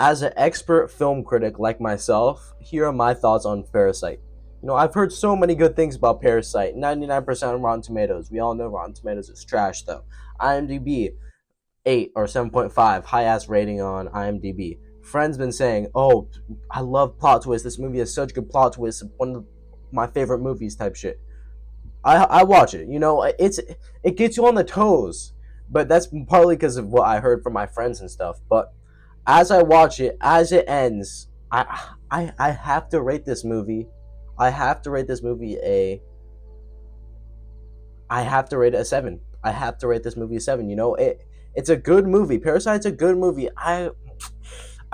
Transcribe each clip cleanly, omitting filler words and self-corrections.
As an expert film critic like myself, here are my thoughts on Parasite. I've heard so many good things about Parasite. 99% on Rotten Tomatoes. We all know Rotten Tomatoes is trash, though. IMDb, 8 or 7.5, high ass rating on IMDb. Friends been saying, "Oh, I love plot twists. This movie has such good plot twists. One of my favorite movies." Type shit. I watch it. It gets you on the toes, but that's partly because of what I heard from my friends and stuff. But as I watch it, as it ends, I have to rate this movie. I have to rate this movie a. I have to rate it a 7. I have to rate this movie a 7. It's a good movie. Parasite's a good movie. I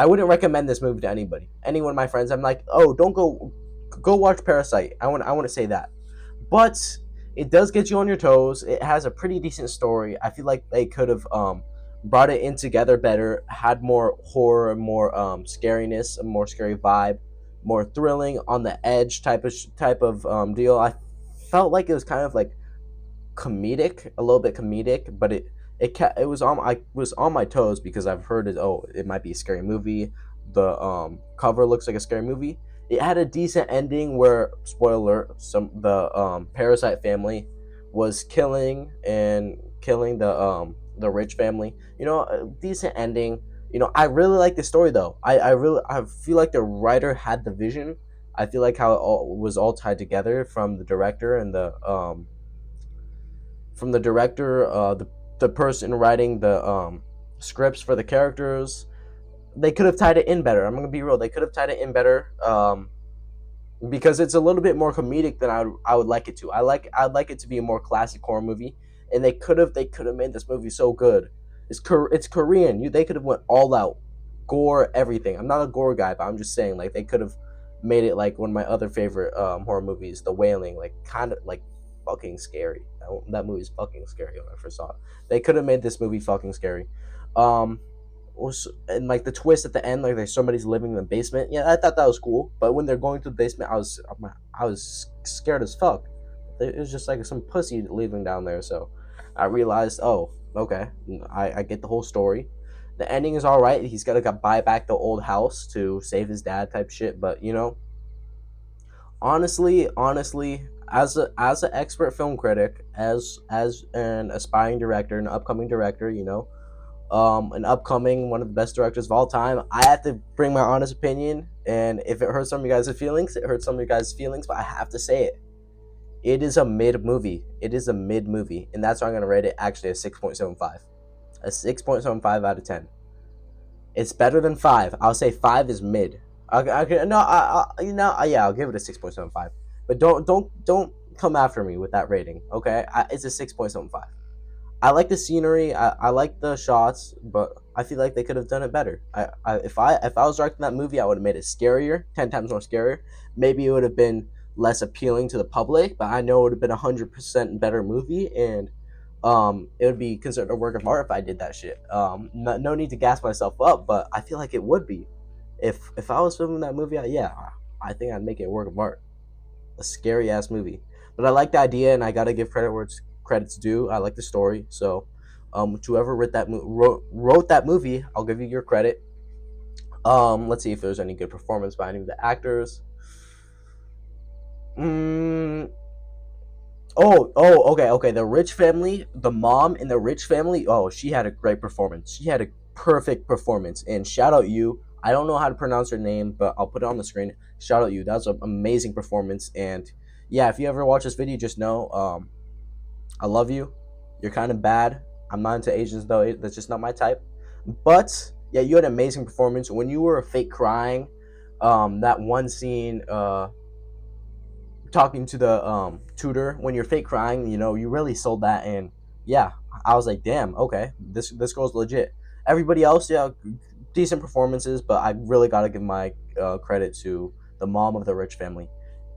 wouldn't recommend this movie to anybody. Any one of my friends, I'm like, oh, don't go watch Parasite. I want to say that, but it does get you on your toes. It has a pretty decent story. I feel like they could have brought it in together better, had more horror, more scariness, a more scary vibe, more thrilling, on the edge type of deal. I felt like it was kind of like comedic, a little bit comedic, but it was on I was on my toes because I've heard it might be a scary movie. The cover looks like a scary movie. It had a decent ending where, spoiler, some the parasite family was killing the rich family. A decent ending. I really like the story though. I feel like the writer had the vision. I feel like how it all was all tied together from the director and the person writing the scripts for the characters. They could have tied it in better. I'm gonna be real. They could have tied it in better, because it's a little bit more comedic than I would like it to. I'd like it to be a more classic horror movie, and they could have made this movie so good. It's Korean. They could have went all out, gore, everything. I'm not a gore guy, but I'm just saying, like, they could have made it like one of my other favorite horror movies, The Wailing, like kind of like fucking scary. That movie's fucking scary when I first saw it. They could have made this movie fucking scary. Um, and like the twist at the end, like there's somebody's living in the basement. Yeah, I thought that was cool. But when they're going to the basement, I was scared as fuck. It was just like some pussy living down there. So I realized, oh, okay, I get the whole story. The ending is all right. He's got to buy back the old house to save his dad, type shit. But honestly, as an expert film critic, as an aspiring director, an upcoming director, an upcoming one of the best directors of all time, I have to bring my honest opinion. And if it hurts some of you guys' feelings, it hurts some of you guys' feelings. But I have to say it. It is a mid movie. It is a mid movie, and that's why I'm gonna rate it. Actually, a 6.75. A 6.75 out of 10. It's better than 5. I'll say 5 is mid. No, yeah, I'll give it a 6.75. But don't come after me with that rating, okay? It's a 6.75. I like the scenery. I like the shots, but I feel like they could have done it better. If I was directing that movie, I would have made it scarier, 10 times more scarier. Maybe it would have been less appealing to the public, but I know it would have been 100% better movie, and it would be considered a work of art if I did that shit. No need to gas myself up, but I feel like it would be. If I was filming that movie, yeah, I think I'd make it a work of art. A scary ass movie. But I like the idea, and I gotta give credit where credit's due. I like the story, so whoever wrote that movie, I'll give you your credit. Let's see if there's any good performance by any of the actors. Mm, okay. The rich family, the mom in the rich family. Oh, she had a great performance. She had a perfect performance. And shout out you. I don't know how to pronounce her name, but I'll put it on the screen. Shout out you. That was an amazing performance. And yeah, if you ever watch this video, just know, I love you. You're kind of bad. I'm not into Asians though. That's just not my type. But yeah, you had an amazing performance when you were fake crying. That one scene, talking to the tutor, when you're fake crying, you really sold that. And yeah, I was like, damn, okay, this girl's legit. Everybody else, yeah, decent performances, but I really gotta give my credit to the mom of the rich family.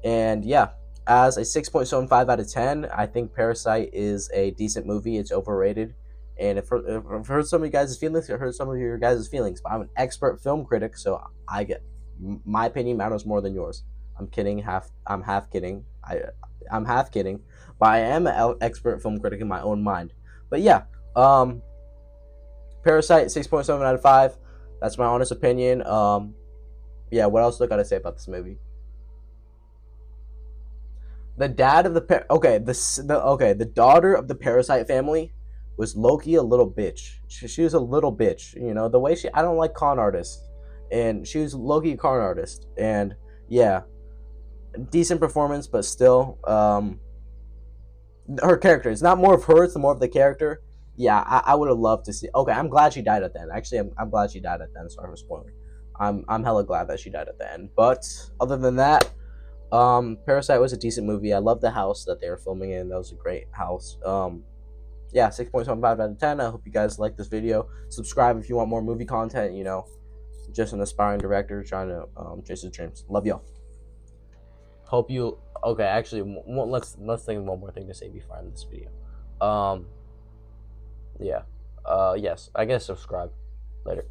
And yeah, as a 6.75 out of 10, I think Parasite is a decent movie. It's overrated. And if I've heard some of you guys' feelings, I heard some of your guys' feelings, but I'm an expert film critic, so I get my opinion matters more than yours. I'm kidding. I'm half kidding. I'm half kidding, but I am an expert film critic in my own mind. But yeah, Parasite 6.7 out of 5. That's my honest opinion. Yeah. What else do I gotta say about this movie? The dad of okay, the daughter of the Parasite family was Loki a little bitch. She was a little bitch. You know the way she. I don't like con artists, and she was Loki a con artist. And yeah, decent performance, but still, her character. It's not more of her; it's more of the character. Yeah, I would have loved to see. Okay, I'm glad she died at the end. Actually, I'm glad she died at the end. Sorry for spoiling. I'm hella glad that she died at the end. But other than that, Parasite was a decent movie. I love the house that they were filming in. That was a great house. Yeah, 6.75 out of 10. I hope you guys like this video. Subscribe if you want more movie content. You know, just an aspiring director trying to chase his dreams. Love y'all. Hope you. Okay, actually, let's think of one more thing to say before I end this video. Um, yeah. Yes, I guess subscribe. Later.